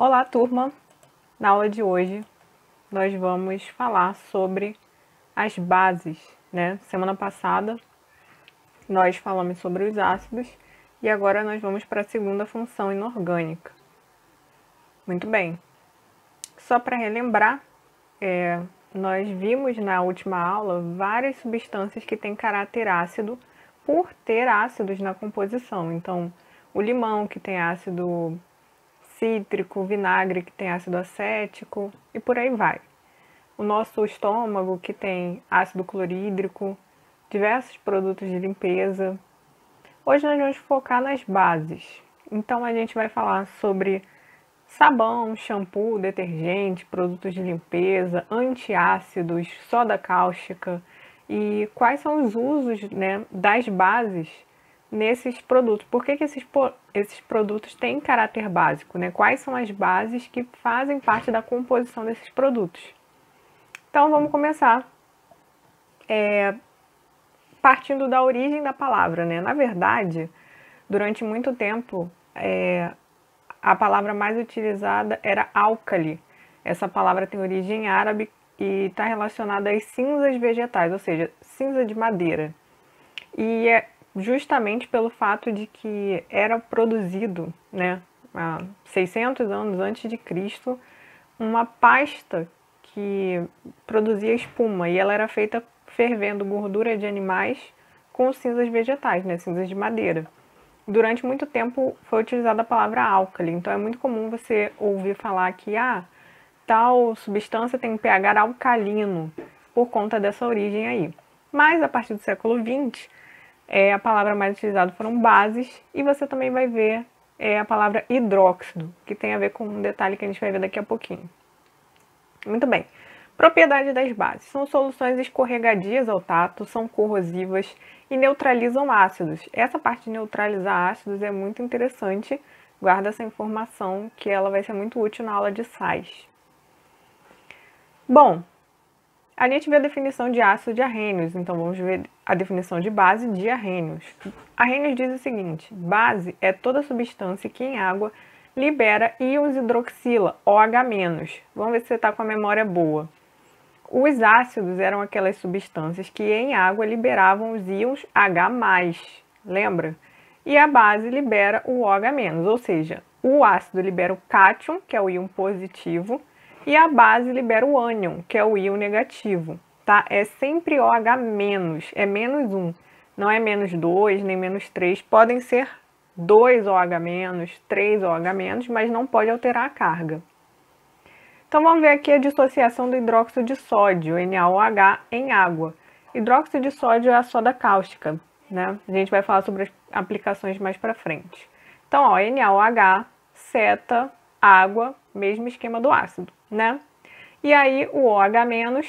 Olá, turma! Na aula de hoje, nós vamos falar sobre as bases, né? Semana passada, nós falamos sobre os ácidos e agora nós vamos para a segunda função inorgânica. Muito bem. Só para relembrar, nós vimos na última aula várias substâncias que têm caráter ácido por ter ácidos na composição. Então, o limão, que tem ácido cítrico, o vinagre, que tem ácido acético, e por aí vai. O nosso estômago, que tem ácido clorídrico, diversos produtos de limpeza. Hoje nós vamos focar nas bases. Então a gente vai falar sobre sabão, shampoo, detergente, produtos de limpeza, antiácidos, soda cáustica e quais são os usos, né, das bases nesses produtos. Por que esses produtos têm caráter básico, né? Quais são as bases que fazem parte da composição desses produtos? Então vamos começar partindo da origem da palavra, né? Na verdade, durante muito tempo, a palavra mais utilizada era álcali. Essa palavra tem origem árabe e está relacionada às cinzas vegetais, ou seja, cinza de madeira. E é justamente pelo fato de que era produzido, né, há 600 anos antes de Cristo, uma pasta que produzia espuma e ela era feita fervendo gordura de animais com cinzas vegetais, né, cinzas de madeira. Durante muito tempo foi utilizada a palavra álcali, então é muito comum você ouvir falar que tal substância tem um pH alcalino por conta dessa origem aí. Mas a partir do século XX, a palavra mais utilizada foram bases e você também vai ver a palavra hidróxido, que tem a ver com um detalhe que a gente vai ver daqui a pouquinho. Muito bem. Propriedade das bases. São soluções escorregadias ao tato, são corrosivas e neutralizam ácidos. Essa parte de neutralizar ácidos é muito interessante. Guarda essa informação que ela vai ser muito útil na aula de sais. Bom, a gente vê a definição de ácido de Arrhenius, então vamos ver a definição de base de Arrhenius. Arrhenius diz o seguinte: base é toda substância que em água libera íons hidroxila, OH-. Vamos ver se você está com a memória boa. Os ácidos eram aquelas substâncias que em água liberavam os íons H+, lembra? E a base libera o OH-, ou seja, o ácido libera o cátion, que é o íon positivo, e a base libera o ânion, que é o íon negativo, tá? É sempre OH-, é -1, não é -2 nem -3, podem ser 2 OH-, 3 OH-, mas não pode alterar a carga. Então vamos ver aqui a dissociação do hidróxido de sódio, NaOH, em água. Hidróxido de sódio é a soda cáustica, né? A gente vai falar sobre as aplicações mais para frente. Então, ó, NaOH, seta, água, mesmo esquema do ácido, né? E aí o OH-,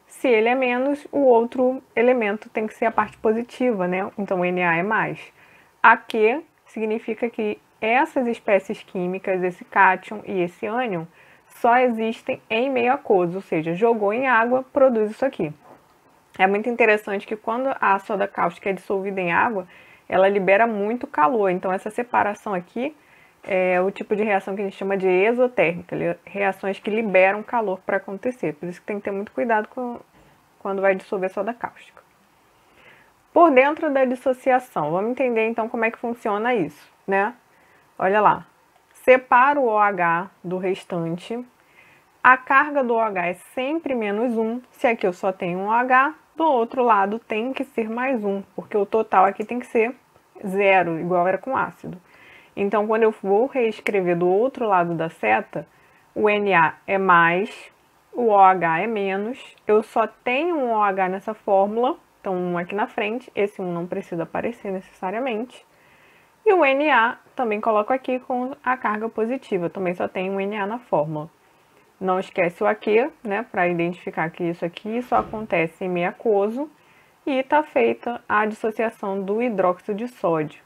se ele é menos, o outro elemento tem que ser a parte positiva, né? Então o Na é mais. Aqui significa que essas espécies químicas, esse cátion e esse ânion, só existem em meio aquoso, ou seja, jogou em água, produz isso aqui. É muito interessante que quando a soda cáustica é dissolvida em água, ela libera muito calor. Então essa separação aqui é o tipo de reação que a gente chama de exotérmica, reações que liberam calor para acontecer. Por isso que tem que ter muito cuidado quando vai dissolver soda cáustica. Por dentro da dissociação, vamos entender então como é que funciona isso, né? Olha lá, separa o OH do restante, a carga do OH é sempre -1, se aqui eu só tenho um OH, do outro lado tem que ser +1, porque o total aqui tem que ser 0, igual era com ácido. Então, quando eu vou reescrever do outro lado da seta, o Na é mais, o OH é menos, eu só tenho um OH nessa fórmula, então um aqui na frente, esse um não precisa aparecer necessariamente. E o Na também coloco aqui com a carga positiva, também só tem um Na na fórmula. Não esquece o aqui, né, para identificar que isso aqui só acontece em meio aquoso e está feita a dissociação do hidróxido de sódio.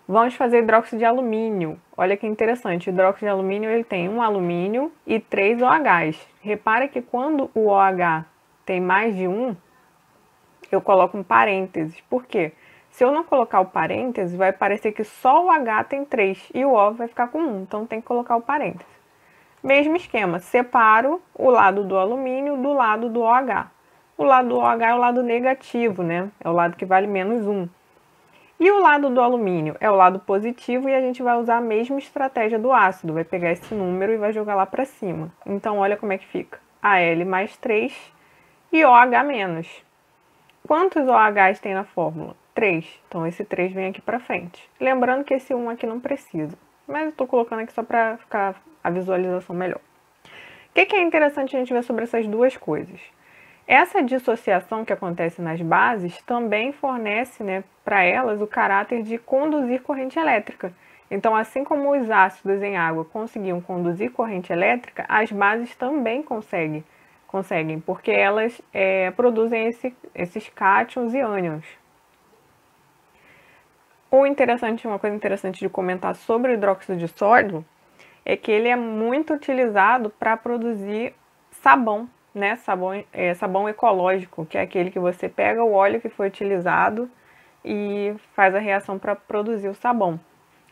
Vamos fazer hidróxido de alumínio. Olha que interessante, o hidróxido de alumínio ele tem um alumínio e 3 OHs. Repara que quando o OH tem mais de um, eu coloco um parênteses. Por quê? Se eu não colocar o parêntese, vai parecer que só o H tem 3 e o O vai ficar com 1, então tem que colocar o parêntese. Mesmo esquema, separo o lado do alumínio do lado do OH. O lado do OH é o lado negativo, né? É o lado que vale menos 1. E o lado do alumínio é o lado positivo e a gente vai usar a mesma estratégia do ácido. Vai pegar esse número e vai jogar lá para cima. Então, olha como é que fica. Al mais 3 e OH menos. Quantos OHs tem na fórmula? 3. Então, esse 3 vem aqui para frente. Lembrando que esse 1 aqui não precisa. Mas eu estou colocando aqui só para ficar a visualização melhor. O que é interessante a gente ver sobre essas duas coisas? Essa dissociação que acontece nas bases também fornece, né, para elas o caráter de conduzir corrente elétrica. Então, assim como os ácidos em água conseguiam conduzir corrente elétrica, as bases também conseguem porque elas produzem esses cátions e ânions. Uma coisa interessante de comentar sobre o hidróxido de sódio é que ele é muito utilizado para produzir sabão, né? Sabão ecológico, que é aquele que você pega o óleo que foi utilizado e faz a reação para produzir o sabão.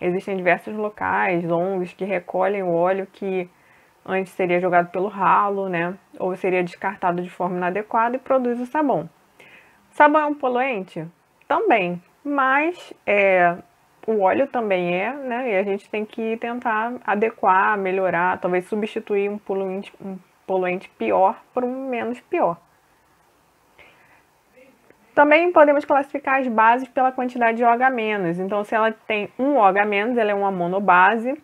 Existem diversos locais, ONGs que recolhem o óleo que antes seria jogado pelo ralo, né? Ou seria descartado de forma inadequada e produz o sabão. Sabão é um poluente? Também, mas o óleo também né? E a gente tem que tentar adequar, melhorar, talvez substituir um poluente pior por um menos pior. Também podemos classificar as bases pela quantidade de OH-. Então, se ela tem um OH-, ela é uma monobase,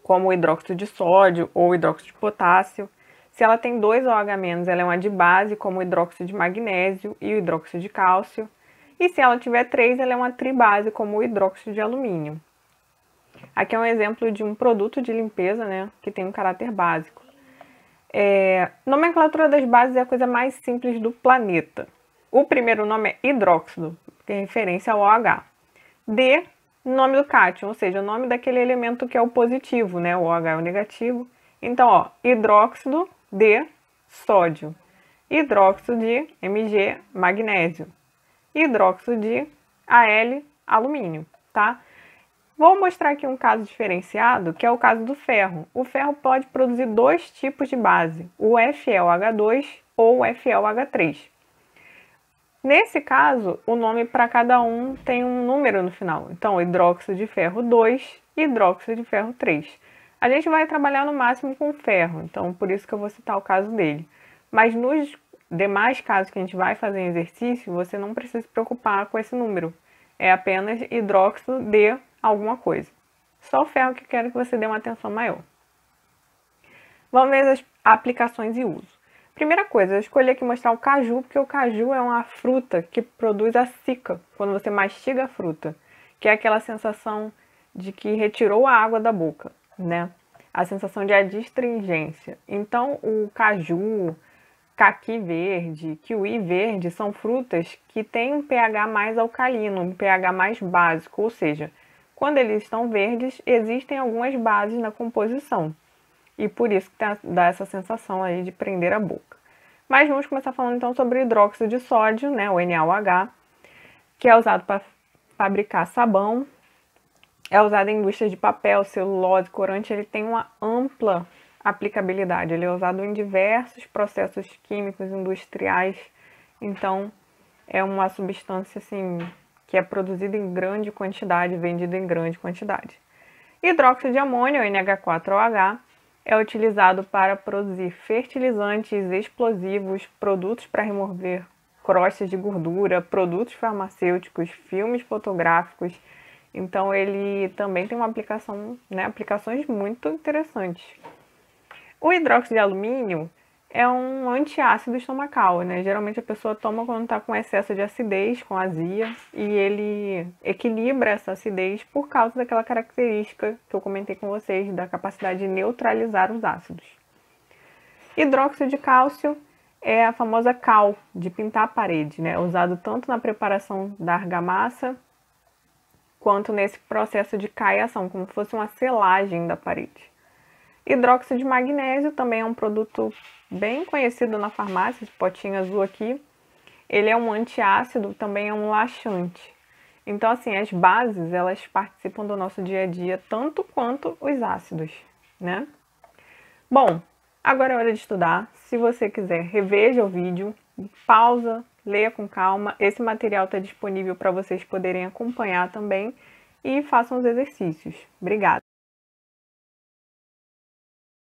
como o hidróxido de sódio ou o hidróxido de potássio. Se ela tem 2 OH-, ela é uma dibase, como o hidróxido de magnésio e o hidróxido de cálcio. E se ela tiver 3, ela é uma tribase, como o hidróxido de alumínio. Aqui é um exemplo de um produto de limpeza, né, que tem um caráter básico. Nomenclatura das bases é a coisa mais simples do planeta. O primeiro nome é hidróxido, que é referência ao OH. D, nome do cátion, ou seja, o nome daquele elemento que é o positivo, né? O OH é o negativo. Então, ó, hidróxido de sódio, hidróxido de Mg, magnésio, hidróxido de Al, alumínio, tá? Vou mostrar aqui um caso diferenciado, que é o caso do ferro. O ferro pode produzir 2 tipos de base, o FeOH2 ou o FeOH3. Nesse caso, o nome para cada um tem um número no final. Então, hidróxido de ferro 2 e hidróxido de ferro 3. A gente vai trabalhar no máximo com ferro, então por isso que eu vou citar o caso dele. Mas nos demais casos que a gente vai fazer em exercício, você não precisa se preocupar com esse número. É apenas hidróxido de alguma coisa. Só o ferro que eu quero que você dê uma atenção maior. Vamos ver as aplicações e uso. Primeira coisa, eu escolhi aqui mostrar o caju, porque o caju é uma fruta que produz a cica, quando você mastiga a fruta, que é aquela sensação de que retirou a água da boca, né? A sensação de adstringência. Então, o caju, caqui verde, kiwi verde são frutas que têm um pH mais alcalino, um pH mais básico, ou seja, quando eles estão verdes, existem algumas bases na composição. E por isso que dá essa sensação aí de prender a boca. Mas vamos começar falando então sobre o hidróxido de sódio, né, o NaOH, que é usado para fabricar sabão. É usado em indústrias de papel, celulose, corante. Ele tem uma ampla aplicabilidade. Ele é usado em diversos processos químicos industriais. Então, é uma substância assim que é produzida em grande quantidade, vendida em grande quantidade. Hidróxido de amônio, o NH4OH, é utilizado para produzir fertilizantes, explosivos, produtos para remover crostas de gordura, produtos farmacêuticos, filmes fotográficos. Então, ele também tem uma aplicação, né, aplicações muito interessantes. O hidróxido de alumínio é um antiácido estomacal, né? Geralmente a pessoa toma quando está com excesso de acidez, com azia, e ele equilibra essa acidez por causa daquela característica que eu comentei com vocês, da capacidade de neutralizar os ácidos. Hidróxido de cálcio é a famosa cal, de pintar a parede, né? Usado tanto na preparação da argamassa, quanto nesse processo de caiação, como se fosse uma selagem da parede. Hidróxido de magnésio também é um produto bem conhecido na farmácia, esse potinho azul aqui. Ele é um antiácido, também é um laxante. Então, assim, as bases, elas participam do nosso dia a dia tanto quanto os ácidos, né? Bom, agora é hora de estudar. Se você quiser, reveja o vídeo, pausa, leia com calma. Esse material está disponível para vocês poderem acompanhar também e façam os exercícios. Obrigada!